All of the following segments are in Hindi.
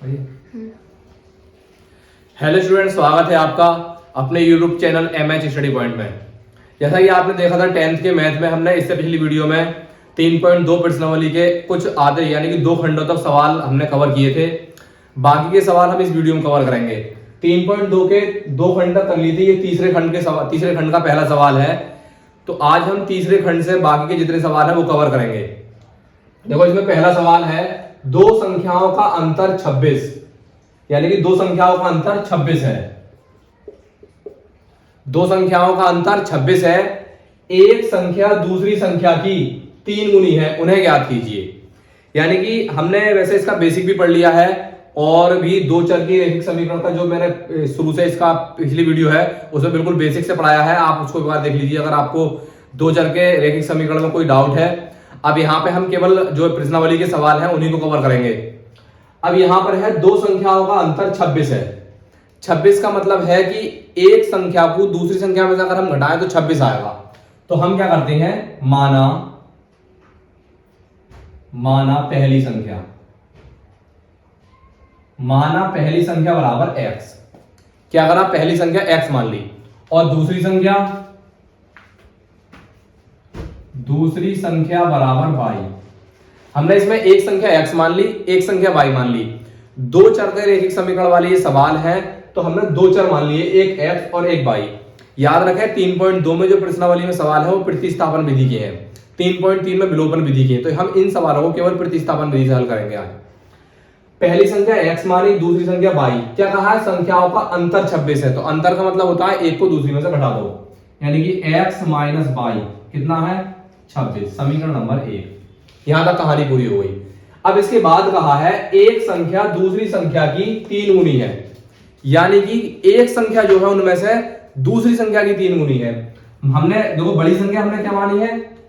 हेलो स्टूडेंट, स्वागत है आपका अपने YouTube channel MH study point में। जैसा कि आपने देखा था 10th के मैथ में हमने इससे पिछली वीडियो में 3.2 प्रश्नावली के कुछ आधे यानी कि 2 खंडों तक सवाल हमने कवर किए थे। बाकी के सवाल हम इस वीडियो में कवर करेंगे। 3.2 के 2 खंड तक कर ली थी, ये तीसरे खंड का पहला सवाल है। तो आज हम तीसरे खंड से बाकी के जितने सवाल है वो कवर करेंगे। देखो, इसमें पहला सवाल है, दो संख्याओं का अंतर 26, यानी कि दो संख्याओं का अंतर 26 है। दो संख्याओं का अंतर 26 है। एक संख्या दूसरी संख्या की 3 गुनी है, उन्हें ज्ञात कीजिए। यानी कि हमने वैसे इसका बेसिक भी पढ़ लिया है और भी दो चर की रैखिक समीकरण का जो मैंने शुरू से इसका पिछली वीडियो है उसमें बिल्कुल बेसिक से पढ़ाया है, आप उसको एक बार देख लीजिए अगर आपको दो चर के रैखिक समीकरण में कोई डाउट है। अब यहाँ पे हम केवल जो प्रश्नावली के सवाल हैं उन्हीं को कवर करेंगे। अब यहां पर है दो संख्याओं का अंतर 26 है। 26 का मतलब है कि एक संख्या को दूसरी संख्या में से अगर हम घटाएं तो 26 आएगा। तो हम क्या करते हैं, माना पहली संख्या बराबर x। क्या करा, पहली संख्या x मान ली और दूसरी संख्या बराबर y। हमने इसमें एक संख्या x मान ली, एक संख्या y मान ली। दो चर के रैखिक समीकरण वाले ये सवाल है तो हमने दो चर मान लिए, एक x और एक y। याद रखें 3.2 में जो प्रश्नावली में सवाल है वो प्रतिस्थापन विधि के हैं, 3.3 में विलोपन विधि के हैं। तो हम इन सवालों को केवल प्रतिस्थापन विधि से हल करेंगे आज। पहली संख्या x मानी, दूसरी संख्या y। क्या कहा है, संख्याओं का अंतर 26 है। तो अंतर का मतलब होता है एक को दूसरी में से घटा दो, यानी कि x माइनस y कितना है, 26। समीकरण नंबर 1। यहां तक कहानी पूरी हो गई। अब इसके बाद कहा है एक संख्या दूसरी संख्या की 3 गुनी है, यानी कि एक संख्या जो है उनमें से दूसरी संख्या की 3 गुनी है। हमने देखो बड़ी संख्या हमने क्या मानी है,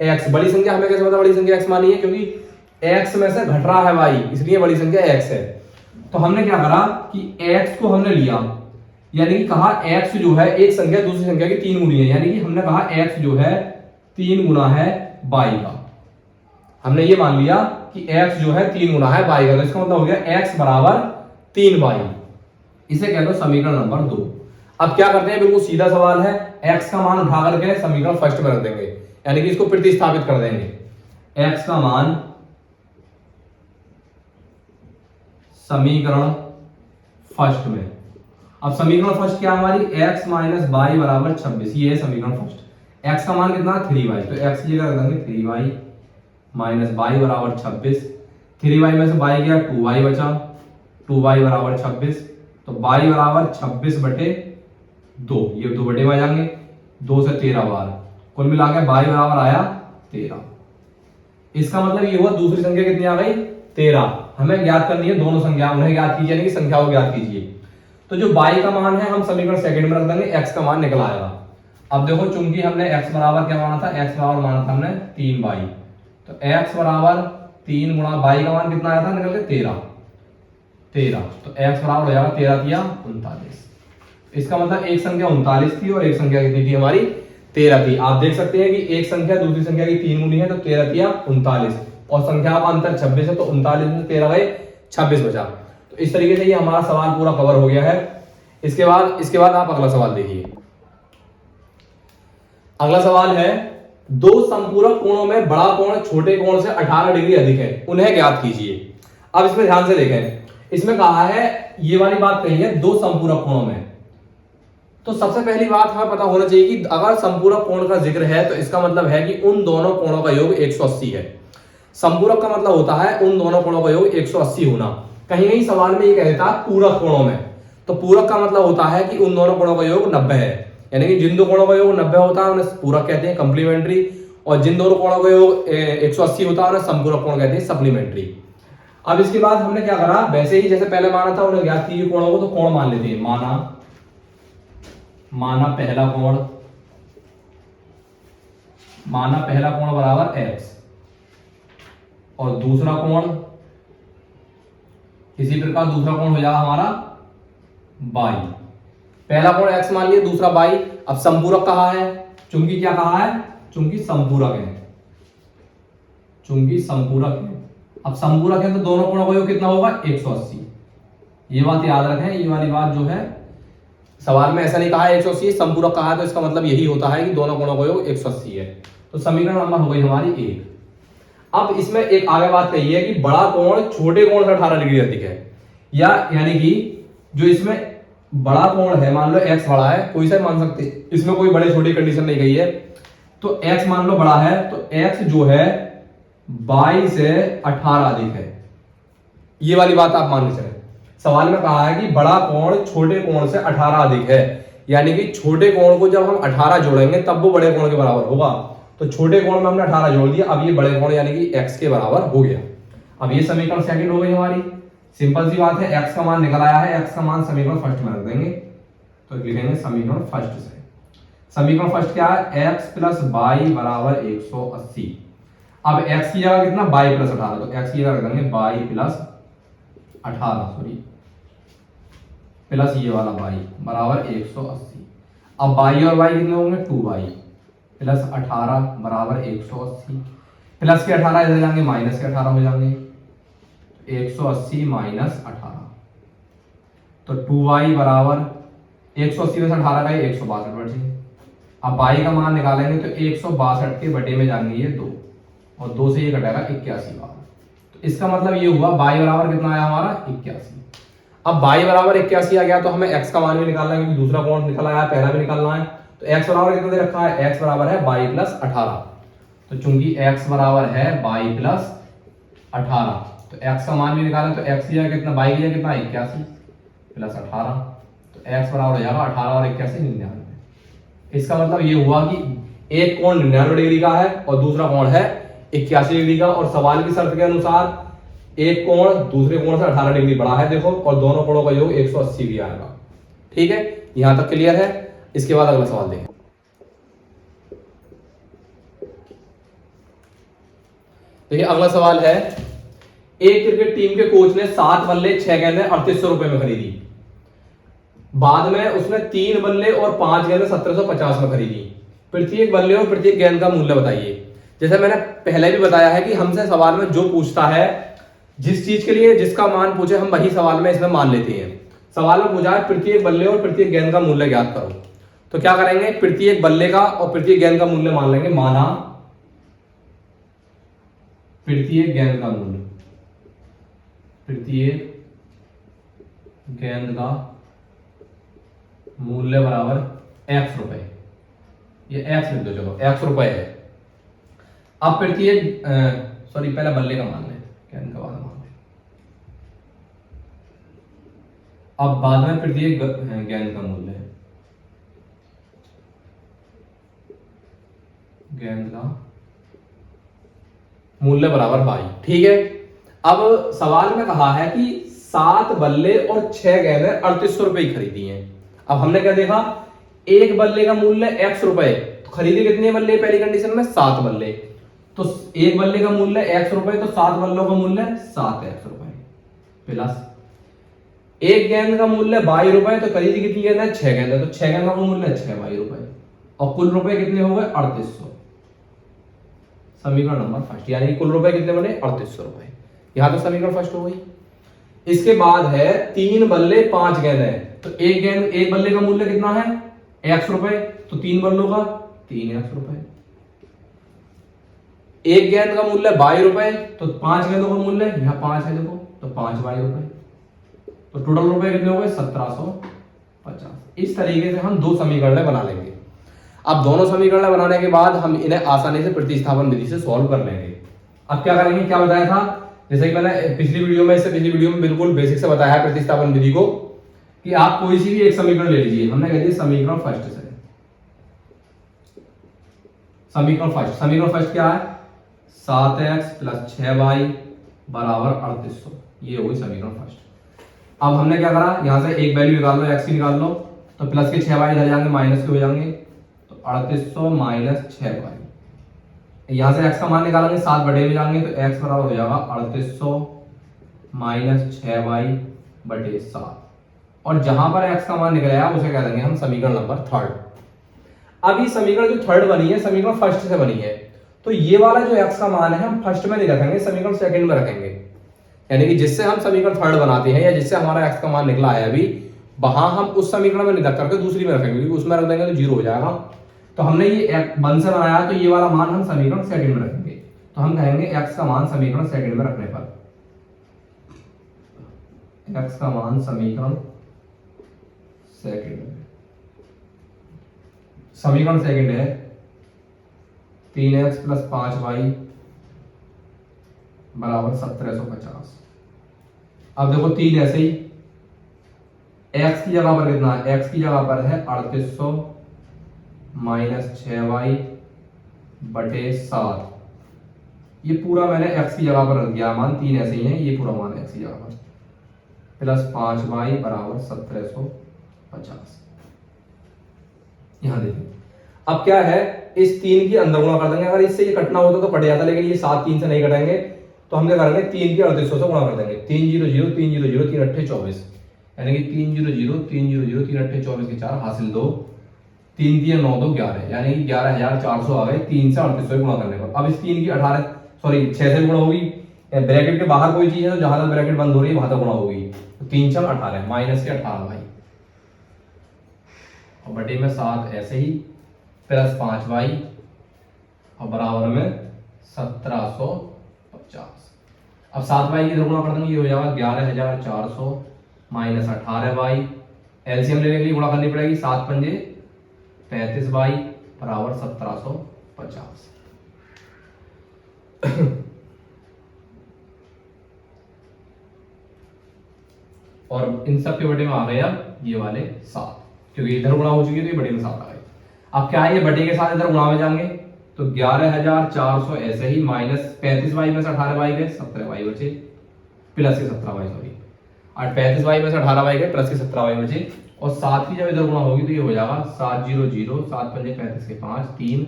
x। बड़ी संख्या हमें कैसे पता बड़ी संख्या x मानी है, क्योंकि x में से घट रहा है y, इसलिए बड़ी संख्या x है। तो हमने क्या करा कि x को हमने लिया, यानी कि कहा x जो है एक संख्या दूसरी संख्या की 3 गुनी है, यानी कि हमने कहा x जो है 3 गुना है y का। हमने ये मान लिया कि x जो है 3 गुना है y का, तो इसका मतलब हो गया x बराबर 3y। इसे कह लो समीकरण नंबर 2। अब क्या करते हैं, बिल्कुल सीधा सवाल है, x का मान उठा करके समीकरण फर्स्ट में रख देंगे, यानी कि इसको प्रतिस्थापित कर देंगे। x का मान समीकरण फर्स्ट में। अब समीकरण फर्स्ट क्या हमारी, x माइनस y बराबर 26, ये है समीकरण फर्स्ट। x का मान कितना, 3y। तो x की जगह रख देंगे 3y माइनस y बराबर 26। 3y में से y गया, 2y बचा, 2y बराबर 26। तो y बराबर 26 बटे 2, ये 2 बटे में आ जाएंगे, 2 से 13 बार, कुल मिला के y बराबर आया 13। इसका मतलब ये हुआ दूसरी संख्या कितनी आ गई, 13। हमें ज्ञात करनी है दोनों संख्या, उन्हें ज्ञात कीजिए, यानी कि संख्या को ज्ञात कीजिए। तो जो y का मान है हम समीकरण सेकंड में रख देंगे, x का मान निकल आएगा। अब देखो चूंकि हमने x बराबर क्या माना था, x बराबर माना था हमने 3y। तो x बराबर 3 गुणा y का मान कितना आया था निकल के 13। तो x बराबर हो जाएगा 13 तिया 39। इसका मतलब एक संख्या 39 थी और एक संख्या कितनी थी हमारी, 13 थी। आप देख सकते हैं कि एक संख्या दूसरी संख्या की 3 गुनी है, तो 13 तिया 39 और संख्या का अंतर 26 है, तो 39 में 13 गए 26 बचा। तो इस तरीके से ये हमारा सवाल पूरा कवर हो गया है। इसके बाद आप अगला सवाल देखिए। अगला सवाल है, दो संपूरक कोणों में बड़ा कोण छोटे कोण से 18 डिग्री अधिक है, उन्हें ज्ञात कीजिए। अब इसमें ध्यान से देखें, इसमें कहा है ये वाली बात कही है दो संपूरक कोणों में। तो सबसे पहली बात हमें पता होना चाहिए कि अगर संपूरक कोण का जिक्र है तो इसका मतलब है कि उन दोनों कोणों का योग 180 है। संपूरक का मतलब होता है उन दोनों कोणों का योग 180 होना। कहीं कहीं सवाल में ये कहता है पूरक कोणों में, तो पूरक का मतलब होता है कि उन दोनों कोणों का योग 90 है, यानी कि जिन दो कोणों का योग 90 होता है उन्हें पूरक कहते हैं, कंप्लीमेंट्री, और जिन दोनों कोणों का योग 180 होता है उन्हें संपूरक कोण कहते हैं, सप्लीमेंट्री। अब इसके बाद हमने क्या करा, वैसे ही जैसे पहले माना था उन्हें ज्ञात कीजिए कोणों को, तो कोण मान लेते हैं। माना पहला कोण बराबर x और दूसरा कोण, इसी प्रकार दूसरा कोण हो जाएगा हमारा y। पहला कोण x मान लिया, दूसरा y। अब संपूरक कहा है, चूंकि क्या कहा है, चूंकि संपूरक है। अब संपूरक है तो दोनों कोणों का योग कितना होगा, 180। ये बात याद रखें, ये वाली बात जो है सवाल में ऐसा नहीं कहा है 180 संपूरक कहा है, तो इसका मतलब यही होता है कि दोनों कोणों का योग 180 है। तो समीकरण नंबर हो गई हमारी 1। अब इसमें एक आगे बात कही है कि बड़ा कोण छोटे कोण से 18 डिग्री अधिक है, या यानी कि जो इसमें बड़ा कोण है, मान लो x बड़ा है, कोई सा मान सकते, इसमें कोई बड़े छोटी कंडीशन नहीं गई है, तो x मान लो बड़ा है तो x जो है 22 से 18 अधिक है। ये वाली बात आप मान के चले। सवाल में कहा है कि बड़ा कोण छोटे कोण से 18 अधिक है, यानी कि छोटे कोण को जब हम 18 जोड़ेंगे तब वो बड़े कोण के बराबर होगा। तो छोटे कोण में हमने 18 जोड़ दिया, अब ये बड़े कोण यानी कि x के बराबर हो गया। अब ये समीकरण सेकंड हो गई हमारी। सिंपल सी बात है, x का मान निकल आया है, x का मान समीकरण फर्स्ट में रख देंगे, तो लिखेंगे समीकरण फर्स्ट से। समीकरण फर्स्ट क्या है, x प्लस वाई बराबर 180। अब x की जगह कितना, बाई प्लस 18, तो x की जगह रख देंगे बाई प्लस 18 सॉरी प्लस ये वाला बाई बराबर 180। अब बाई और बाई कितने होंगे, 2y प्लस 18 बराबर 180। प्लस के 18 इधर जाएंगे, माइनस के 18 हो जाएंगे, 180 माइनस 18, तो 2y बराबर 180 में से 18 का 162 बचे। अब y का मान निकालेंगे तो 162 के बटे में जाएंगे ये 2, और 2 से ये कटेगा 81 बार। तो इसका मतलब ये हुआ y बराबर कितना आया हमारा, 81। अब y बराबर 81 आ गया तो हमें x का मान भी निकालना है, क्योंकि दूसरा कोण निकल आया, पहला भी निकालना है। तो x बराबर कितना दे रखा है, x बराबर है y प्लस 18। तो चूंकि x बराबर है y प्लस 18, तो x का मान भी निकालें तो x की जगह कितना, y की जगह कितना, 81 प्लस 18, तो x बराबर हो जाएगा 18 और 81 99। इसका मतलब ये हुआ कि एक कोण 99 डिग्री का है और दूसरा कोण है 81 डिग्री का, और सवाल की शर्त के अनुसार एक कोण दूसरे कोण से 18 डिग्री बड़ा है देखो, और दोनों कोणों का योग 180 भी आएगा। ठीक है, यहां तक क्लियर है। इसके बाद अगला सवाल देखें। देखिए अगला सवाल है, एक क्रिकेट टीम के कोच ने 7 बल्ले 6 गेंदें 3800 रुपए में खरीदी। बाद में उसने 3 बल्ले और 5 गेंदें 1750 में खरीदी। प्रत्येक बल्ले और प्रत्येक गेंद का मूल्य बताइए। जैसे मैंने पहले भी बताया है कि हमसे सवाल में जो पूछता है, जिस चीज के लिए जिसका मान पूछे हम वही सवाल में इसमें मान लेते हैं। सवाल में पूछा है प्रत्येक बल्ले और प्रत्येक गेंद का मूल्य ज्ञात करो, तो क्या करेंगे, प्रत्येक बल्ले का और प्रत्येक गेंद का मूल्य मान लेंगे। माना प्रत्येक गेंद का मूल्य, प्रत्येक गेंद का मूल्य बराबर x रुपए, ये x लिख दो, चलो x रुपए है। अब प्रत्येक सॉरी पहले बल्ले का मान लें, गेंद का मान लें, अब बाद में प्रत्येक गेंद का मूल्य है, गेंद का मूल्य बराबर बाई। ठीक है, अब सवाल में कहा है कि 7 बल्ले और 6 गेंदें 3800 रुपए की खरीदी हैं। अब हमने क्या देखा, एक बल्ले का मूल्य x रुपए, तो खरीदे कितने बल्ले, पहली कंडीशन में 7 बल्ले, तो एक बल्ले का मूल्य x रुपए, तो 7 बल्लों का मूल्य 7x रुपए, प्लस एक गेंद का मूल्य 22 रुपए, तो खरीदी कितनी गेंद है, 6 गेंद है, तो 6 गेंद का मूल्य 6 22 रुपए, और कुल रुपए कितने हो गए 3800। समीकरण नंबर फर्स्ट, यानी कि कुल रुपए कितने बने 3800 रुपए। यहां तो समीकरण फर्स्ट हो गई। इसके बाद है 3 बल्ले 5 गेंद है, तो एक बल्ले का मूल्य कितना है x रुपए, तो 3 बल्लों का 3x रुपए। एक गेंद का मूल्य 22 रुपए, तो 5 गेंदों का मूल्य यहां 5 है देखो, तो 5 22 रुपए, तो टोटल रुपए कितने हो गए 1750। इस तरीके से हम 2 समीकरण बना लेंगे। अब दोनों समीकरण बनाने के बाद हम इन्हें आसानी से प्रतिस्थापन विधि से सॉल्व कर लेंगे। अब क्या करेंगे, क्या बताया था, जैसे कि मैंने पिछली वीडियो में बिल्कुल बेसिक से बताया है प्रतिस्थापन विधि को, कि आप कोई सी भी एक समीकरण ले लीजिए। हमने कह दिया समीकरण फर्स्ट से, समीकरण फर्स्ट क्या है, 7x प्लस 6y बराबर 3800, ये हो गई समीकरण फर्स्ट। अब हमने क्या करा, यहां से एक वैल्यू निकाल लो, x की निकाल लो, तो प्लस के 6y इधर जाएंगे, माइनस के हो जाएंगे, तो 3800 माइनस 6y। यहां से x का मान निकालेंगे, 7 बटे में जाएंगे, तो x बराबर हो जाएगा 3800 माइनस 6y बटे 7, और जहां पर x का मान निकलेगा उसे कह देंगे हम समीकरण नंबर थर्ड। अब ये समीकरण जो थर्ड बनी है, समीकरण फर्स्ट से बनी है, तो ये वाला जो x का मान है हम फर्स्ट में नहीं रखेंगे, समीकरण सेकंड में रखेंगे। यानी कि जिससे हम समीकरण थर्ड बनाते हैं या जिससे हमारा एक्स का मान निकला है अभी, वहां हम उस समीकरण में नहीं रख करके दूसरी में रखेंगे, क्योंकि उसमें रख देंगे तो जीरो हो जाएगा। तो हमने ये वन से बनाया, तो ये वाला मान हम समीकरण सेकंड में रखेंगे। तो हम कहेंगे एक्स का मान समीकरण सेकंड में रखने पर, एक्स का मान समीकरण सेकंड में, समीकरण सेकंड है 3x + 5y बराबर 1750। अब देखो 3 ऐसे ही, x की जगह पर कितना है, x की जगह पर है 3800 - 6y बटे 7। ये पूरा मैंने x की जगह पर रख दिया मान, 3 ऐसे ही है, ये पूरा मान x की जगह पर प्लस 5y बराबर 1750। यहां देखिए अब क्या है, इस 3 की अंदर गुणा कर देंगे। अगर इससे ये कटना होता तो कट जाता, लेकिन ये 7 3 से नहीं कटेंगे, तो हम क्या करेंगे 3 की 3800 से गुणा कर देंगे। 3 0 0 3 0 0 3 8 24, यानी कि 3 0 0 3 0 0 3 8 24 के 4 हासिल 2, 3 3 9 2 11, यानी कि 11400 आ गए 3 से 3800 गुणा करने पर। अब इस 3 की 18 सॉरी 6 से गुणा होगी, ब्रैकेट के बाहर कोई चीज है तो जहां तक ब्रैकेट बंद हो रही है वहां तक गुणा होगी। तो 3 6 18 माइनस के 18 भाई, और बटे में 7 ऐसे ही प्लस 5y और बराबर में 1750। अब 7y की गुणा कर देंगे, ये हो जाएगा 11400 माइनस 18y, एलसीएम लेने के लिए गुणा करनी पड़ेगी, 7 पंजे 35y बराबर 1750। और इन सब के बटे में आ गए अब ये वाले 7, क्योंकि इधर गुणा हो चुकी है तो ये बटे में 7 आ गए। अब क्या है, ये बटे के साथ इधर गुणा में जाएंगे, तो 11400 ऐसे ही माइनस 35y में से 18y गए 17y बचे, प्लस के 17y सॉरी, और 35y में से 18y गए प्लस के 17y बचे, और 7 की जब इधर गुणा होगी तो ये हो जाएगा 7 0 0 7 पंजे 35 के 5 3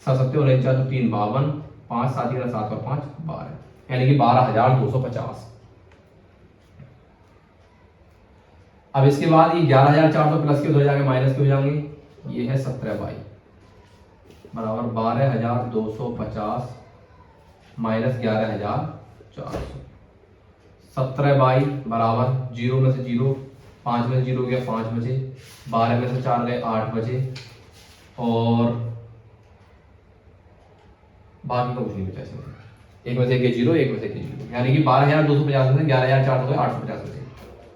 7 7 49 4 3 52 5 7 7 और 5 12, यानी कि 12250। अब इसके बाद ये 11400 प्लस के हो जाएंगे माइनस के हो जाएंगे, ये है 17y बराबर 12250 माइनस 11400। 17y बराबर 0 में से 0, 5 में से 0 गया 5 बचे, 12 में से 4 गए 8 बचे, और बाकी का कुछ नहीं बचा इसमें, एक में से 1 0 1 में से 1 0, यानी कि 12250 में 11400 गए 850 बचे।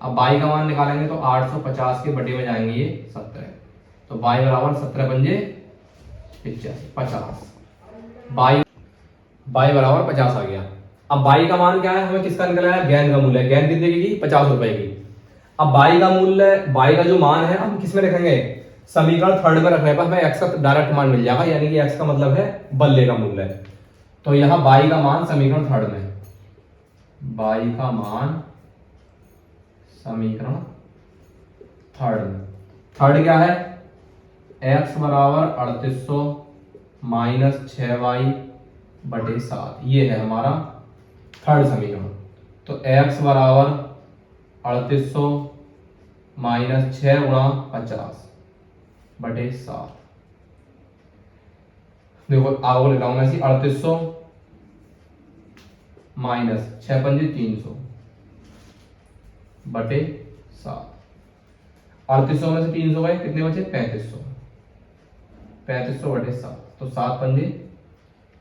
अब y का मान निकालेंगे तो 850 के बटे में जाएंगे ये 17, तो y बराबर 17 पंजे 50, y बराबर 50 आ गया। अब y का मान क्या है, हमें किसका निकला है, गैन का मूल्य है, गैन कितने की 50 रुपए की। अब y का मूल्य, y का जो मान है हम किस में रखेंगे, समीकरण थर्ड में रखने पर हमें x का डायरेक्ट मान मिल जाएगा, यानी कि x का मतलब है बल्ले का मूल्य। तो यहाँ y का मान समीकरण थर्ड में, y का मान समीकरण थर्ड क्या है, x बराबर 3800 माइनस 6y बटे 7, ये है हमारा थर्ड समीकरण। तो x बराबर 3800 माइनस 6 गुणा 50 बटे 7, देखो आगे लिखा हूं मैं 3800 माइनस 6 पंजे 300 बटे 7, 3800 में से 300 गए कितने बचे 3500, 3500 बटे 7, तो 7 पंजे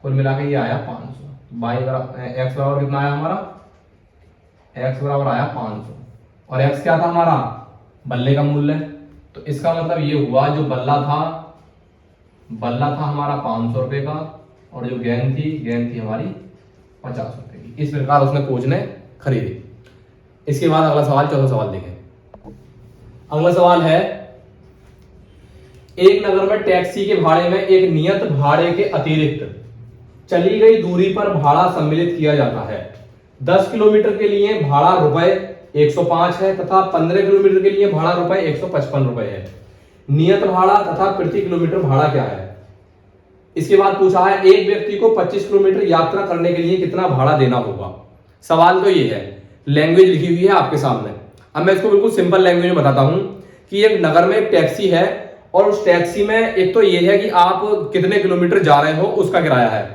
कुल मिला के ये आया 500। y बराबर x बराबर कितना आया हमारा, x बराबर आया 500, और x क्या था हमारा बल्ले का मूल्य। तो इसका मतलब ये हुआ जो बल्ला था हमारा 500 रुपए का, और जो गेंद थी हमारी 50 रुपए की। इस प्रकार उसने कोच ने खरीदी। इसके बाद अगला सवाल, चौथा सवाल देखें। अगला सवाल है, एक नगर में टैक्सी के भाड़े में एक नियत भाड़े के अतिरिक्त चली गई दूरी पर भाड़ा सम्मिलित किया जाता है। 10 किलोमीटर के लिए भाड़ा रुपए 105 है तथा 15 किलोमीटर के लिए भाड़ा रुपए 155 रुपए है। नियत भाड़ा तथा प्रति किलोमीटर भाड़ा क्या है। इसके बाद पूछा है, एक व्यक्ति को 25 किलोमीटर यात्रा करने के लिए कितना भाड़ा देना होगा। सवाल तो ये है, लैंग्वेज लिखी हुई है आपके सामने। अब मैं इसको बिल्कुल सिंपल लैंग्वेज में बताता हूं कि एक नगर में एक टैक्सी है, और उस टैक्सी में एक तो ये है कि आप कितने किलोमीटर जा रहे हो उसका किराया है।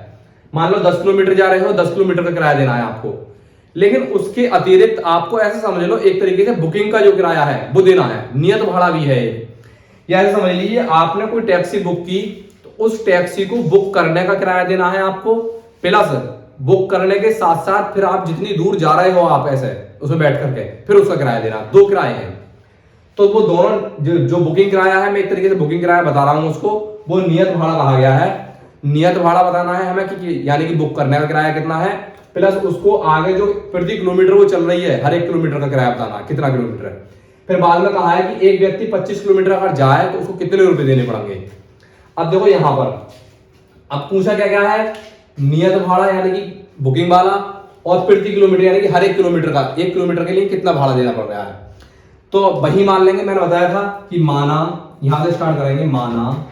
मान लो 10 किलोमीटर जा रहे हो, 10 किलोमीटर का किराया देना है आपको। लेकिन उसके अतिरिक्त आपको ऐसे समझ लो एक तरीके से बुकिंग का जो किराया है वो देना है, नियत भाड़ा भी है। या ऐसे समझ लीजिए आपने कोई टैक्सी बुक की तो उस टैक्सी को बुक करने का किराया देना है आपको, प्लस बुक करने के साथ साथ फिर आप जितनी दूर जा रहे हो आप ऐसे उसमें बैठ करके फिर उसका किराया देना, दो किराए हैं। तो वो दोनों जो बुकिंग किराया है, मैं एक तरीके से बुकिंग किराया बता रहा हूं उसको, वो नियत भाड़ा कहा गया है। नियत भाड़ा बताना है हमें कि यानी कि बुक करने का किराया कितना है, प्लस उसको आगे जो प्रति किलोमीटर वो चल रही है हर एक किलोमीटर का किराया बताना कितना किलोमीटर है। फिर बाद में कहा है कि एक व्यक्ति 25 किलोमीटर अगर जाए तो उसको कितने रुपए देने पड़ेंगे। अब देखो यहां पर अब पूछा क्या क्या है, नियत भाड़ा यानी कि बुकिंग वाला, और प्रति किलोमीटर यानी कि हर एक किलोमीटर का, एक किलोमीटर के लिए कितना भाड़ा देना पड़ रहा है। तो वही मान लेंगे, मैंने बताया था कि माना, यहां से स्टार्ट करेंगे, माना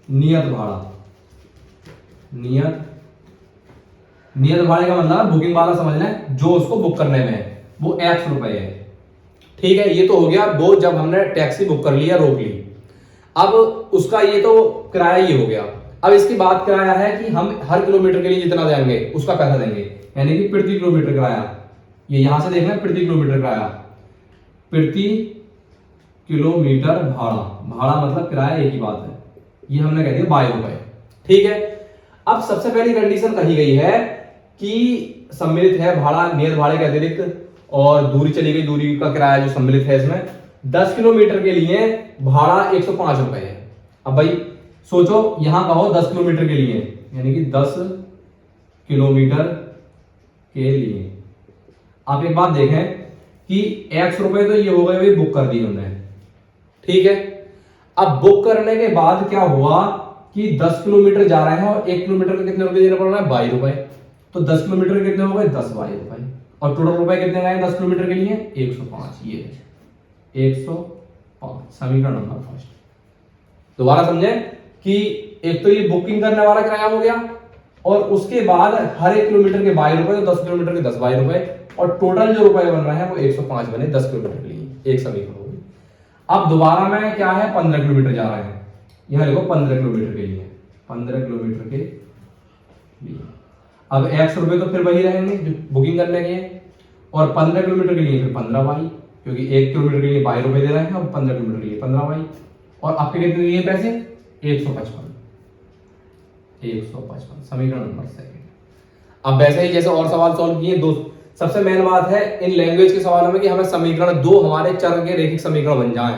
नियत भाड़ा। नियत भाड़े का मतलब बुकिंग वाला समझ लें, जो उसको बुक करने में है वो x रुपए है। ठीक है, ये तो हो गया वो जब हमने टैक्सी बुक कर लिया, रोक ली। अब उसका ये तो किराया ये हो गया। अब इसकी बात किराया है कि हम हर किलोमीटर के लिए जितना देंगे उसका पैसा देंगे, यानी कि प्रति किलोमीटर किराया। ये यहां से देखना प्रति किलोमीटर किराया, प्रति किलोमीटर भाड़ा, भाड़ा मतलब किराया एक ही बात है, ये हमने कह दिया 22 रुपए। ठीक है, अब सबसे पहली कंडीशन कही गई है कि सम्मिलित है भाड़ा नियत भाड़े के अतिरिक्त, और दूरी चली गई, दूरी का किराया जो सम्मिलित है इसमें 10 किलोमीटर के लिए भाड़ा 105 रुपए है। अब भाई सोचो यहां कहो 10 किलोमीटर के लिए, यानी कि 10 किलोमीटर के लिए आप एक बात देखें कि x रुपए तो ये हो गए भाई, बुक कर दिए हमने। ठीक है, अब बुक करने के बाद क्या हुआ कि 10 किलोमीटर जा रहे हैं और 1 किलोमीटर के कितने रुपए देना पड़ रहा है, 22 रुपए। तो 10 किलोमीटर कितने हो गए, 10 22 रुपए, और टोटल रुपए कितने आए 10 किलोमीटर के लिए 105। ये 105 समीकरण नंबर फर्स्ट। दोबारा समझे कि एक तो ये बुकिंग करने वाला किराया हो गया, और उसके बाद हर एक किलोमीटर के 22 रुपए, तो 10 किलोमीटर के 10 22 रुपए, और टोटल जो रुपए बन रहे हैं वो 105 बने 10 किलोमीटर के लिए, एक समीकरण होगी। अब दोबारा में क्या है 15 किलोमीटर जा रहे हैं, यहां देखो 15 किलोमीटर के लिए, 15 किलोमीटर के लिए अब x रुपए तो फिर वही रहेंगे जो बुकिंग करने के लिए, और 15 किलोमीटर के लिए फिर 15 वाई, क्योंकि 1 किलोमीटर के लिए 22 रुपए दे रहे हैं, और 15 किलोमीटर के लिए 15 वाई, और आपके कितने दिए पैसे 155 समीकरण नंबर सेकंड। अब वैसे ही जैसे और सवाल सॉल्व किए दो, सबसे मेन बात है इन लैंग्वेज के सवालों में कि हमें समीकरण दो हमारे चर के रैखिक समीकरण बन जाएं,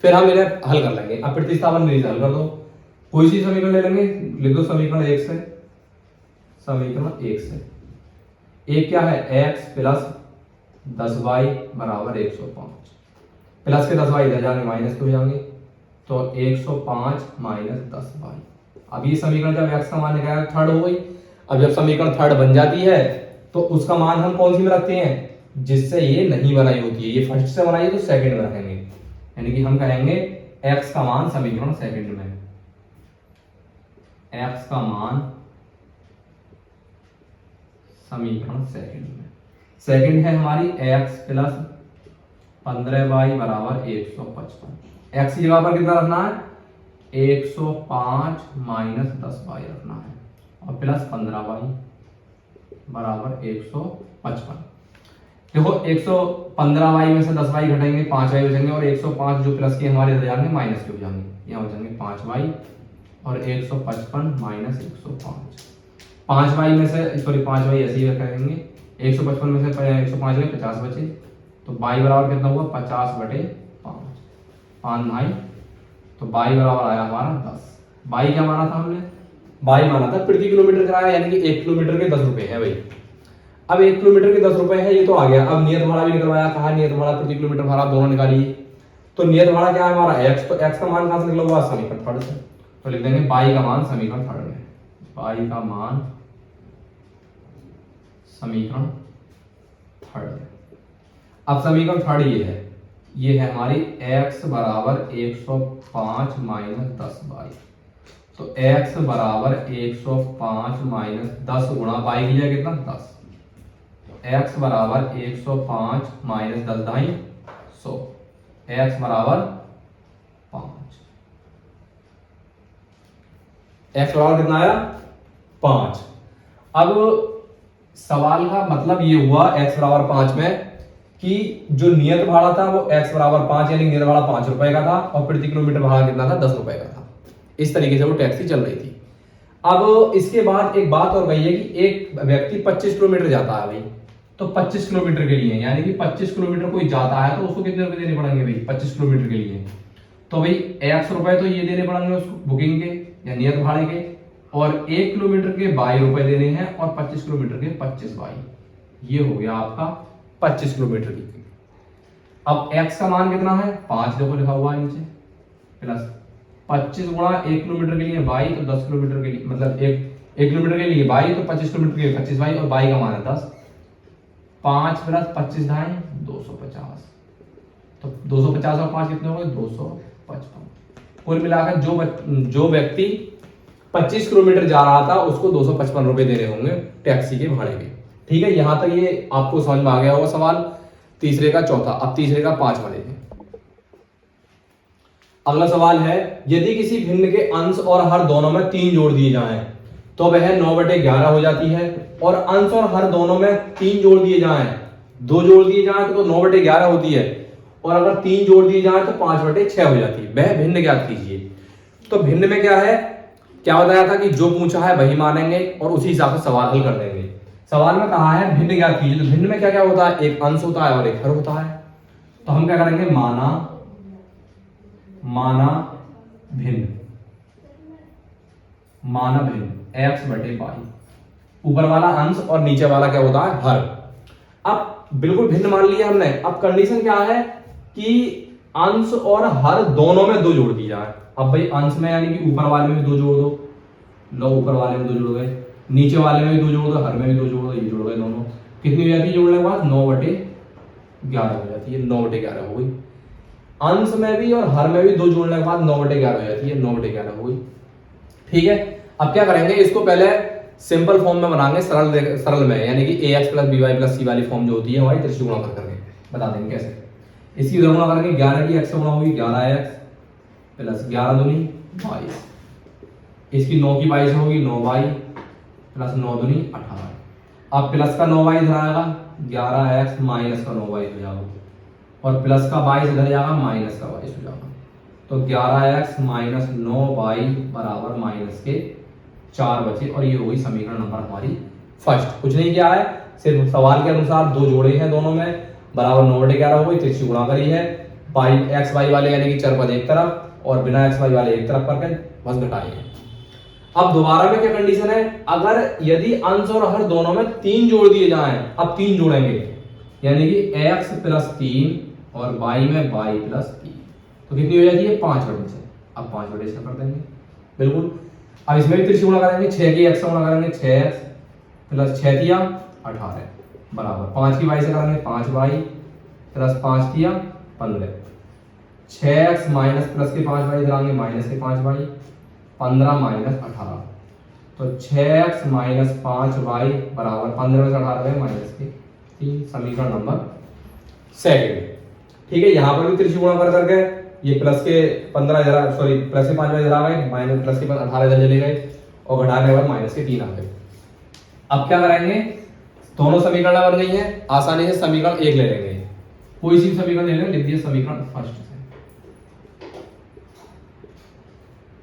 फिर हम इन्हें हल कर लेंगे। अब प्रतिस्थापन विधि से हल कर दो, कोई सी समीकरण ले लेंगे, लिख दो समीकरण 1 से, समीकरण 1 से एक क्या है x प्लस 10y बराबर 105, प्लस के 10y इधर जाएंगे माइनस के हो जाएंगे, तो 105 माइनस 10y। अब ये समीकरण जब x का मान निकाला थर्ड हो गई। अब जब समीकरण थर्ड बन जाती है तो उसका मान हम कौन सी में रखते हैं, जिससे ये नहीं बनाई होती है, ये फर्स्ट से बनाई है तो सेकंड में रखेंगे, यानी कि हम कहेंगे x का मान समीकरण सेकंड में, x का मान समीकरण सेकंड में, सेकंड है हमारी x प्लस 15y बराबर 155। x की जगह पर कितना रखना है 105 माइनस 10y रखना है, और प्लस 15y बराबर 155। देखो 115y में से 10y घटेंगे 5y बचेंगे, और 105 जो प्लस के हमारे इधर जाएंगे माइनस के हो जाएंगे, यहाँ हो जाएंगे 5y, और 155 माइनस 105, 5y में से सॉरी 5y ऐसे ही रखेंगे, 155 में से 105 में 50 बचे, तो y बराबर कितना हुआ 50 बटे 5 भाई, तो y बराबर आया हमारा 10। y क्या माना था हमने, y माना था प्रति किलोमीटर किराया, यानी कि 1 किलोमीटर के 10 रुपए है भाई। अब 1 किलोमीटर के 10 रुपए है, ये तो आ गया। अब नियत भाड़ा भी निकलवाया, कहा नियत भाड़ा प्रति किलोमीटर भाड़ा दोनों निकालिए। तो नियत भाड़ा क्या है हमारा x, तो x का मान कहां से निकला हुआ समीकरण थर्ड से, तो लिख देंगे y का मान समीकरण थर्ड में, y का मान समीकरण थर्ड है। अब समीकरण थर्ड ये है हमारी x बराबर 105 माइनस 10y, तो x बराबर 105 माइनस 10 गुणा y की जगह कितना 10, x बराबर 105 माइनस 10 ढाई 100, x बराबर 5, x बराबर कितना आया 5। अब सवाल का मतलब ये हुआ x बराबर 5 में कि जो नियत भाड़ा था वो x बराबर 5 यानी नियत भाड़ा 5 रुपए का था और प्रति किलोमीटर भाड़ा कितना था 10 रुपए का था। इस तरीके से वो टैक्सी चल रही थी। अब इसके बाद एक बात और वही है कि एक व्यक्ति 25 किलोमीटर जाता है भाई, तो 25 किलोमीटर के लिए यानी कि 25 किलोमीटर कोई जाता है तो उसको कितने रुपए देने पड़ेंगे भाई 25 किलोमीटर के लिए, तो भाई 100 रुपए तो ये देने पड़ेंगे उसको बुकिंग के या नियत भाड़े के, और 1 किलोमीटर के 22 रुपए देने हैं और 25 किलोमीटर के 25 22, ये हो गया आपका 25 किलोमीटर की। अब x का मान कितना है 5 देखो लिखा हुआ है नीचे, प्लस 25 गुणा 1 किलोमीटर के लिए 22 तो 10 किलोमीटर के लिए मतलब एक किलोमीटर के लिए 22 तो 25 किलोमीटर के लिए 25 22 और 22 का मान है 10, 5 प्लस 25 ढाई 250, तो 250 और 5 कितने हो गए 255। कुल मिलाकर जो व्यक्ति 25 किलोमीटर जा रहा था उसको 255 रुपए देने होंगे टैक्सी के भाड़े के। ठीक है, यहां तक ये आपको समझ में आ गया होगा सवाल तीसरे का चौथा। अब तीसरे का 5वां देखें। अगला सवाल है यदि किसी भिन्न के अंश और हर दोनों में 3 जोड़ दिए जाएं तो वह 9/11 हो जाती है, और अंश और हर दोनों में 3 जोड़ दिए जाएं 2 जोड़ दिए जाएं तो 9/11 होती है, और अगर 3 जोड़ दिए जाएं तो 5/6 हो जाती है। वह भिन्न ज्ञात कीजिए। तो भिन्न में क्या है, क्या बताया था कि जो पूछा है वही मानेंगे और उसी हिसाब से सवाल हल कर देंगे। सवाल में कहा है भिन्न ज्ञात कीजिए, तो भिन्न में क्या क्या होता है, एक अंश होता है और एक हर होता है। तो हम क्या करेंगे माना भिन्न x/y, ऊपर वाला अंश और नीचे वाला क्या होता है हर। अब बिल्कुल भिन्न मान लिया हमने। अब कंडीशन क्या है कि अंश और हर दोनों में 2 जोड़ दी जाए। अब भाई अंश में यानी कि ऊपर वाले में भी 2 जोड़ दो, लो ऊपर वाले में 2 जोड़ गए, नीचे वाले में भी 2 जोड़ दो, हर में भी 2 जोड़ दो, ये जोड़ गए दोनों, कितनी हो जाती है जोड़ने के बाद 9/11 हो जाती है। 9/11 हो गई। अंश में भी और हर में भी 2 जोड़ने के बाद 9/11 हो जाती है, 9/11 हो गई। ठीक है, अब क्या करेंगे, इसको पहले सिंपल फॉर्म में बनाएंगे, सरल में, यानी कि ax + by + c वाली फॉर्म जो होती है हमारी त्रिशु गुणा करके बता देंगे कैसे। इसकी गुणा करेंगे 11 की x से गुणा होगी 11x + 11 दूनी 22, इसकी 9 की 22 होगी 9y + 9 दूनी 18। अब प्लस का 9y इधर आएगा 11x माइनस का 9y हो जाएगा, और प्लस का 22 इधर जाएगा माइनस का 22 हो जाएगा। तो 11x माइनस 9y बराबर माइनस के 4 बचे, और ये हो गई समीकरण नंबर हमारी फर्स्ट। कुछ नहीं किया है, सिर्फ सवाल के अनुसार 2 जोड़े हैं दोनों में बराबर 9/11 हो गई, त्रिशु गुणा करी है, x y वाले यानी कि चर पद एक तरफ और बिना x y वाले एक तरफ करके बस घटाए हैं। अब दोबारा में क्या कंडीशन है, अगर यदि अंश और हर दोनों में 3 जोड़ दिए जाएं, अब 3 जोड़ेंगे यानी कि x + 3 और y में y + 3, तो कितनी हो जाती है 5/6। अब 5/6 कर देंगे बिल्कुल। अब इसमें भी त्रिशु गुणा करेंगे, 6 की x से गुणा करेंगे 6x + 6 तिया 18 बराबर 5 की y से करेंगे 5y + 5 तिया 15, 6x माइनस प्लस के 5y इधर आएंगे माइनस के 5y 15 माइनस 18, तो 6x माइनस 5y बराबर 15 में से 18 गए माइनस के 3, समीकरण नंबर सेकंड। ठीक है, यहां पर भी त्रिशु गुणा कर करके ये प्लस के 15 इधर सॉरी प्लस के 5y इधर आ गए, माइनस प्लस के 18 इधर चले गए और घटाने के बाद माइनस के 3 आ गए। अब क्या करेंगे, दोनों समीकरण बन गई हैं, आसानी से समीकरण 1 ले लेंगे, कोई सी समीकरण ले लेंगे, लिख दिए समीकरण फर्स्ट से।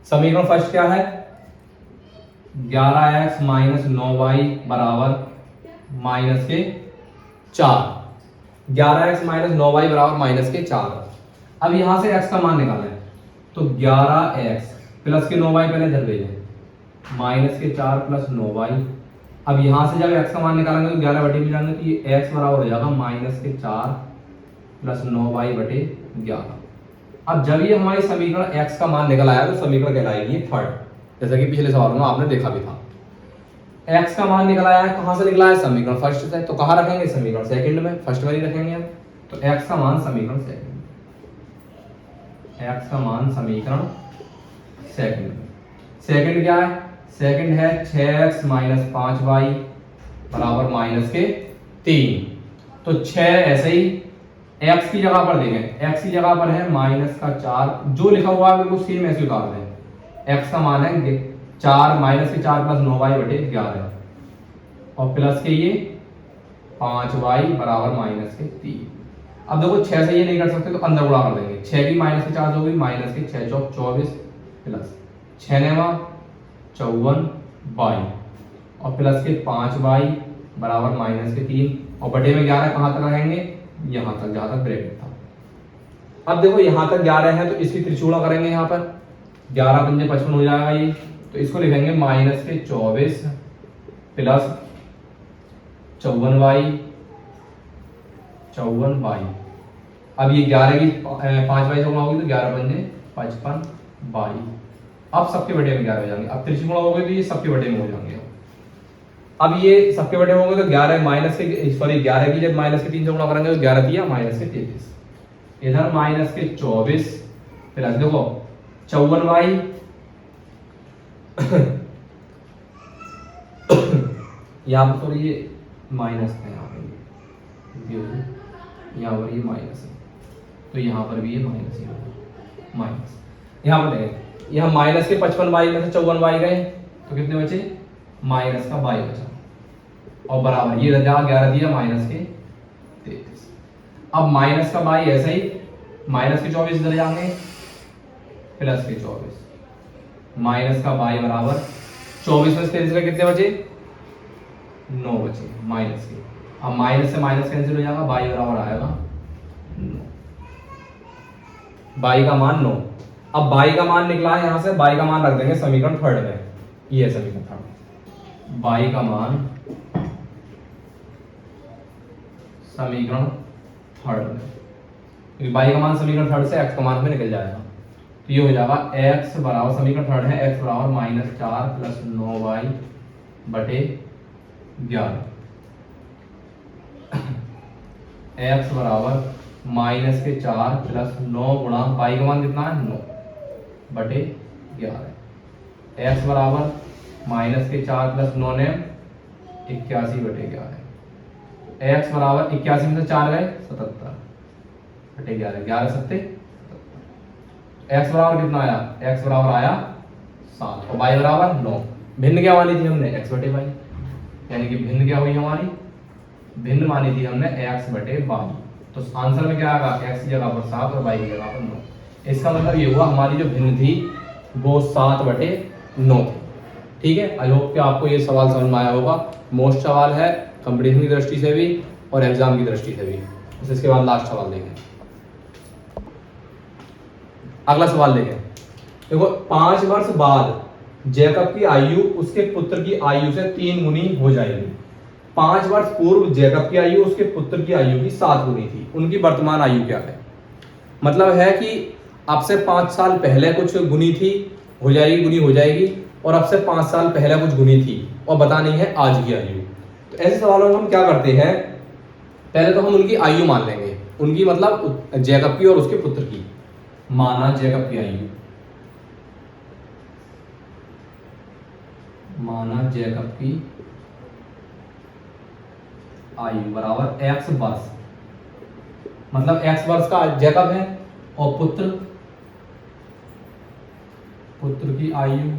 समीकरण फर्स्ट क्या है, 11x माइनस 9y बराबर माइनस के 4, 11x माइनस 9y बराबर माइनस के 4। अब यहां से x का मान निकालना है, तो 11x प्लस के 9y पहले इधर भेजें माइनस के 4 प्लस 9y। अब यहां से जब x का मान निकालेंगे तो 11 बटे में जाएंगे तो ये x बराबर हो जाएगा माइनस के 4 प्लस 9y बटे 11। अब जब ये हमारी समीकरण x का मान निकल आया तो समीकरण कहलाएगी थर्ड, जैसा कि पिछले सवाल में आपने देखा भी था। x का मान निकल आया है, कहां से निकला है, समीकरण फर्स्ट से, तो कहां रखेंगे, समीकरण सेकंड में, फर्स्ट में नहीं रखेंगे हम। तो x का मान समीकरण सेकंड, x का मान समीकरण सेकंड में। सेकंड क्या है, सेकंड है 6x माइनस 5y बराबर माइनस के 3, तो 6 ऐसे ही x की जगह पर देंगे, x की जगह पर है माइनस का 4, जो लिखा हुआ है बिल्कुल सेम ऐसे उतार दें। x का मान है 4 माइनस के 4 प्लस 9y बटे 11, और प्लस के ये 5y बराबर माइनस के 3। अब देखो 6 से ये नहीं कर सकते तो अंदर गुणा कर देंगे। 6 की माइनस के 4 होगी, माइनस के 6 चौक 24 प्लस 6 नेवा 54y और प्लस के 5y बराबर माइनस के 3 और बटे में 11 कहाँ तक रहेंगे, यहाँ तक जहाँ तक ब्रैकेट था। अब देखो यहाँ तक 11 है तो इसकी त्रिचूड़ा करेंगे, यहाँ पर 11 पंजे 55 हो जाएगा ये, तो इसको लिखेंगे माइनस के 24 प्लस 54y। अब ये 11 की 5y से गुणा होगी तो 11 पंजे 55y। अब सबके बटे में 11 हो जाएंगे। अब त्रिचूड़ा हो गए तो ये सबके बटे में हो जाएंगे। अब ये सबके बटे होंगे तो 11 माइनस के सॉरी 11 की जब माइनस के 3 से गुणा करेंगे तो 11 दिया माइनस के 33, इधर माइनस के 24 प्लस देखो 54y यहाँ पर तो ये माइनस है, यहाँ पर ये माइनस है तो यहाँ पर भी ये माइनस ही होगा, माइनस। यहाँ पर देखें यहाँ माइनस के 55y में से 54y गए तो कितने बचे, माइनस का y बचा और बराबर ये 11 दिया माइनस के 33। अब माइनस का y ऐसा ही माइनस के 24 इधर जाएंगे प्लस के 24 माइनस का y बराबर 24 में से 33 का कितने बचे, 9 बचे माइनस के। अब माइनस से माइनस कैंसिल हो जाएगा, y बराबर आएगा 9, y का मान 9। अब y का मान निकला है यहाँ से, y का मान रख देंगे समीकरण थर्ड में, ये समीकरण थर्ड, y का मान समीकरण थर्ड में, क्योंकि y का मान समीकरण थर्ड से x का मान में निकल जाएगा तो ये हो जाएगा x बराबर समीकरण थर्ड है x बराबर -4 प्लस 9y बटे 11, x बराबर माइनस के 4 प्लस 9 गुणा y का मान कितना है 9 बटे 11, x बराबर माइनस के 4 प्लस 9 ने 81 बटे 11, x बराबर 81 में से 4 गए 77 बटे 11, 11 सत्ते 77, x बराबर कितना आया, x बराबर आया 7 और y बराबर 9। भिन्न क्या मानी थी हमने, x बटे y, यानी कि भिन्न क्या हुई हमारी, भिन्न मानी थी हमने x बटे y, तो आंसर में क्या आएगा, x की जगह पर 7 और y की जगह पर 9। इसका मतलब ये हुआ हमारी जो भिन्न थी वो 7 बटे 9 थी। ठीक है, आई होप कि आपको ये सवाल समझ में आया होगा। मोस्ट सवाल है कंपटीशन की दृष्टि से भी और एग्जाम की दृष्टि से भी। इसके बाद लास्ट सवाल देखें, अगला सवाल देखें। देखो 5 वर्ष बाद जैकब की आयु उसके पुत्र की आयु से 3 गुनी हो जाएगी। 5 वर्ष पूर्व जैकब की आयु उसके पुत्र की आयु की 7 गुनी थी, उनकी वर्तमान आयु क्या है। मतलब है कि अब से 5 साल पहले कुछ गुनी थी, हो जाएगी गुनी हो जाएगी, और अब से 5 साल पहले कुछ गुनी थी और बतानी है आज की आयु। तो ऐसे सवालों में हम क्या करते हैं, पहले तो हम उनकी आयु मान लेंगे, उनकी मतलब जैकब की और उसके पुत्र की। माना जैकब की आयु, माना जैकब की आयु बराबर x वर्ष, मतलब x वर्ष का जैकब है और पुत्र, पुत्र की आयु,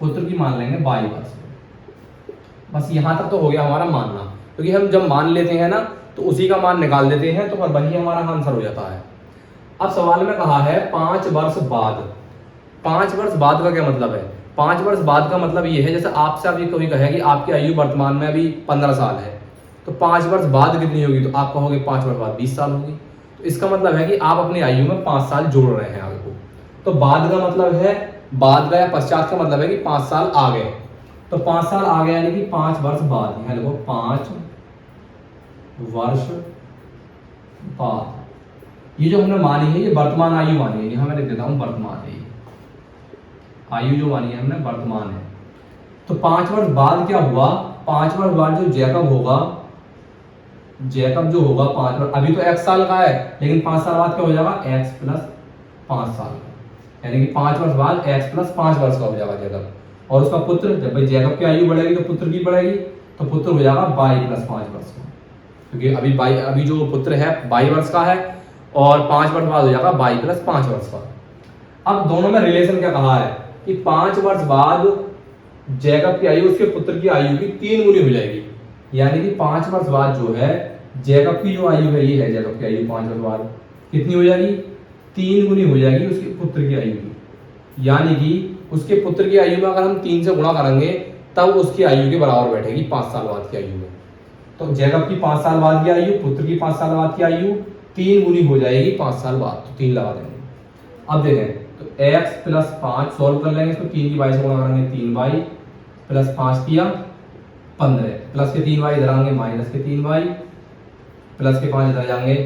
पुत्र की मान लेंगे 22 वर्ष। बस यहां तक तो हो गया हमारा मानना, क्योंकि हम जब मान लेते हैं ना तो उसी का मान निकाल देते हैं तो फिर वही हमारा आंसर हो जाता है। अब सवाल में कहा है 5 वर्ष बाद। 5 वर्ष बाद का क्या मतलब है, 5 वर्ष बाद का मतलब ये है, जैसे आपसे अभी कोई कहे कि आपकी आयु वर्तमान में अभी 15 साल है, तो 5 वर्ष बाद कितनी होगी, तो आप कहोगे 5 वर्ष बाद 20 साल होगी। तो इसका मतलब है कि आप अपनी आयु में 5 साल जोड़ रहे हैं आगे को। तो बाद का मतलब है, बाद का या पश्चात का मतलब है कि 5 साल आगे, तो 5 साल आगे यानी कि 5 वर्ष बाद, यहाँ देखो 5 वर्ष बाद। ये जो हमने मानी है ये वर्तमान आयु मानी है, यहाँ मैं लिख देता हूँ वर्तमान है, आयु जो मानी है हमने वर्तमान है। तो 5 वर्ष बाद क्या हुआ, 5 वर्ष बाद जो जैकब होगा, जैकब जो होगा 5 वर्ष, अभी तो x साल का है लेकिन 5 साल बाद क्या हो जाएगा, x प्लस 5 साल का, यानी कि 5 वर्ष बाद x प्लस 5 वर्ष का हो जाएगा जैकब। और उसका पुत्र, जब भाई जैकब की आयु बढ़ेगी तो पुत्र की बढ़ेगी, तो पुत्र हो जाएगा 22 प्लस 5 वर्ष का, क्योंकि अभी जो पुत्र है 22 वर्ष का है और 5 वर्ष बाद हो जाएगा 22 प्लस 5 वर्ष का। अब दोनों में रिलेशन क्या कहा है कि 5 वर्ष बाद जैकब की आयु उसके पुत्र की आयु की 3 गुनी हो जाएगी। यानी कि 5 वर्ष बाद जो है जैकब की जो आयु है, ये है जैकब की आयु 5 वर्ष बाद कितनी हो जाएगी, 3 गुनी हो जाएगी उसके पुत्र की आयु की। यानी कि उसके पुत्र की आयु में अगर हम 3 से गुणा करेंगे तब उसकी आयु के बराबर बैठेगी 5 साल बाद की आयु में। तो जैकब की 5 साल बाद की आयु, पुत्र की 5 साल बाद की आयु 3 गुनी हो जाएगी 5 साल बाद, तो 3 लगा देंगे। अब देखें तो x प्लस 5 सॉल्व कर लेंगे, इसको 3 की बाई से गुणा करेंगे, 3y प्लस 5 किया 15, प्लस के 3y इधर आएंगे माइनस के 3y, प्लस के 5 इधर जाएंगे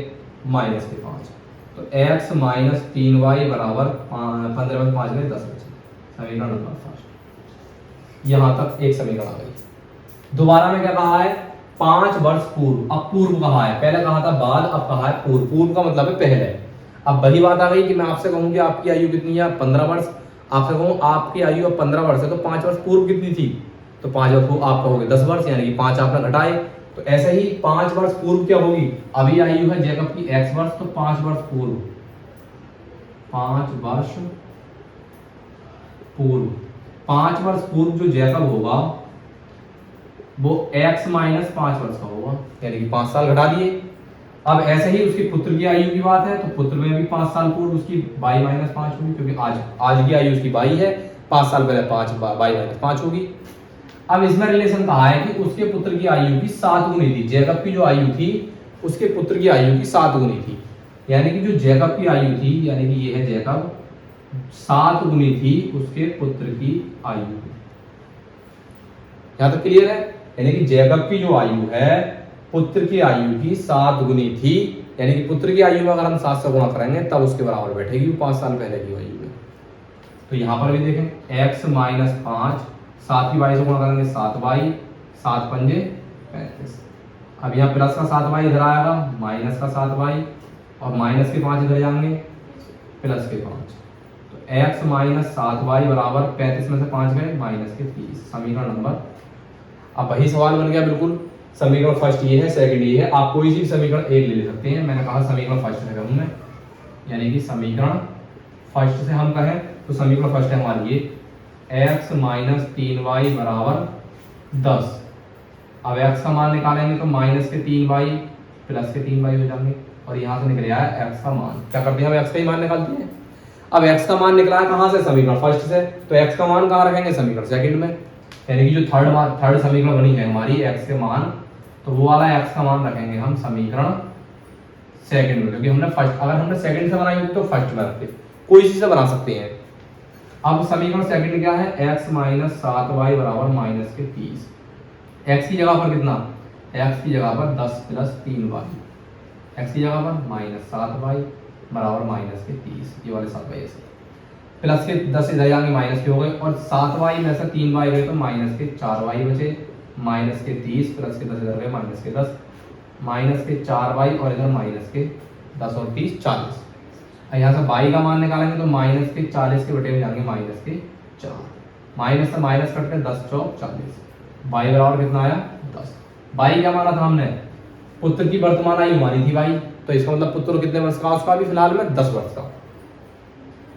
माइनस के 5। तो x माइनस 3y बराबर 15 में 5 में 10 बचे। समीकरण नंबर फर्स्ट। यहां तक एक समीकरण आ गई। दोबारा में क्या कहा है, 5 वर्ष पूर्व। अब पूर्व कहा है, पहले कहा था बाद, अब कहा है पूर्व। पूर्व का मतलब है पहले। अब वही बात आ गई कि मैं आपसे कहूं कि आपकी आयु कितनी है, 15 वर्ष। आपसे कहूं आपकी आयु अब 15 वर्ष है, तो 5 वर्ष पूर्व कितनी थी, तो 5 वर्ष पूर्व आप कहोगे 10 वर्ष, यानी कि 5 आपने घटाए। तो ऐसे ही 5 वर्ष पूर्व क्या होगी, अभी आयु है जैकब की x वर्ष, तो 5 वर्ष पूर्व, 5 वर्ष पूर्व, 5 वर्ष पूर्व जो जैकब होगा वो x माइनस 5 वर्ष का होगा, यानी कि 5 साल घटा दिए। अब ऐसे ही उसके पुत्र की आयु की बात है, तो पुत्र में भी 5 साल पूर्व उसकी 22 माइनस 5 होगी, क्योंकि आज की आयु उसकी 22 है, 5 साल पहले 22 माइनस 5 होगी। अब इसमें रिलेशन कहा है कि उसके पुत्र की आयु की 7 गुनी थी। जैकब की जो आयु थी उसके पुत्र की आयु की 7 गुनी थी, यानी कि जो जैकब की आयु थी, यानी कि ये है जैकब, 7 गुनी थी उसके पुत्र की आयु की। यहां तक क्लियर है, यानी कि जैकब की जो आयु है पुत्र की आयु की 7 गुनी थी, यानी कि पुत्र की आयु में अगर हम 7 से गुणा करेंगे तब उसके बराबर बैठेगी 5 साल पहले की आयु में। तो यहां पर भी देखें x माइनस 5, 7 की बाई से गुणा करेंगे 7y, 7 पंजे 35। अब यहाँ प्लस का 7y इधर आएगा, माइनस का 7y, और माइनस के 5 इधर जाएंगे, प्लस के 5। तो x माइनस 7y बराबर 35 में से 5 गए माइनस के 30। समीकरण नंबर, अब वही सवाल बन गया बिल्कुल। समीकरण फर्स्ट ये है, सेकंड ये है, आप कोई सी समीकरण एक ले सकते हैं। मैंने कहा समीकरण फर्स्ट है हमने, यानी कि समीकरण फर्स्ट से हम कहें तो समीकरण फर्स्ट है हमारी ये x माइनस 3y बराबर 10। अब x का मान निकालेंगे तो माइनस के 3y प्लस के 3y हो जाएंगे, और यहाँ से निकल आया x का मान। क्या करते हैं, हम x का ही मान निकालते हैं। अब x का मान निकला है कहाँ से, समीकरण फर्स्ट से, तो x का मान कहाँ रखेंगे, समीकरण सेकंड में। यानी कि जो थर्ड समीकरण बनी है हमारी x के मान, तो वो वाला x का मान रखेंगे हम समीकरण सेकंड में, क्योंकि हमने फर्स्ट, अगर हमने सेकंड से बनाई होती तो फर्स्ट में रखते, कोई चीज से बना सकते हैं। अब समीकरण सेकंड क्या है, x माइनस 7y बराबर माइनस के 30। x की जगह पर कितना, x की जगह पर 10 प्लस 3y, x की जगह पर माइनस 7y बराबर माइनस के 30, ये वाले 7y ऐसे, प्लस के 10 इधर जाएंगे माइनस के हो गए, और 7y में से 3y गए तो माइनस के 4y बचे, माइनस के 30 प्लस के 10 इधर गए माइनस के 10, माइनस के 4y और इधर माइनस के 10 और 30 40। यहाँ से y का मान निकालेंगे तो माइनस के 40 के बटे में जाएंगे माइनस के 4, माइनस से माइनस कट के 10 चौक 40, y बराबर कितना आया 10। y क्या माना था हमने, पुत्र की वर्तमान आयु मानी थी y, तो इसका मतलब पुत्र कितने वर्ष का, उसका भी फिलहाल में 10 वर्ष का,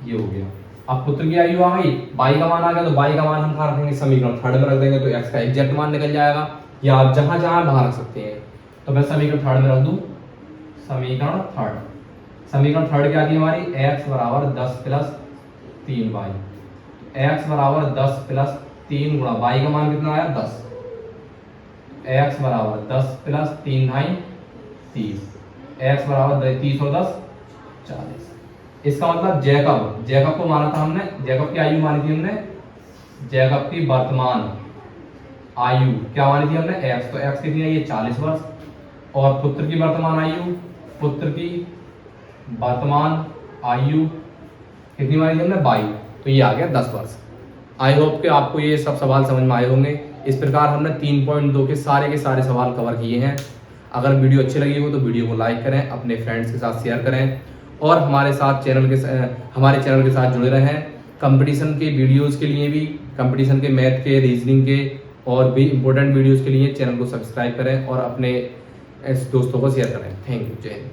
ये हो गया। अब पुत्र की आयु आ गई, y का मान आ गया, तो y का मान हम कहाँ रखेंगे, समीकरण थर्ड में रख देंगे, तो x का एग्जैक्ट मान निकल जाएगा, या आप जहां जहां बाहर रख सकते हैं। तो मैं समीकरण थर्ड में रख दूं, समीकरण थर्ड क्या थी हमारी, x बराबर 10 प्लस 3y, x बराबर 10 प्लस 3 गुणा y का मान कितना आया 10, x बराबर 10 प्लस 3 ढाई 30, x बराबर 30 और 10 40। इसका मतलब जैकब को माना था हमने, जैकब की आयु मानी थी हमने, जैकब की वर्तमान आयु क्या मानी थी हमने, x, तो x कितनी है ये 40 वर्ष, और पुत्र की वर्तमान आयु, पुत्र की वर्तमान आयु कितनी मानी थी हमने 22, तो ये आ गया 10 वर्ष। आई होप कि आपको ये सब सवाल समझ में आए होंगे। इस प्रकार हमने 3.2 के सारे सवाल कवर किए हैं। अगर वीडियो अच्छी लगी हो तो वीडियो को लाइक करें, अपने फ्रेंड्स के साथ शेयर करें, और हमारे चैनल के साथ जुड़े रहें। कंपटीशन के वीडियोस के लिए भी, कंपटीशन के मैथ के, रीजनिंग के और भी इम्पोर्टेंट वीडियोस के लिए चैनल को सब्सक्राइब करें और अपने दोस्तों को शेयर करें। थैंक यू, जय हिंद।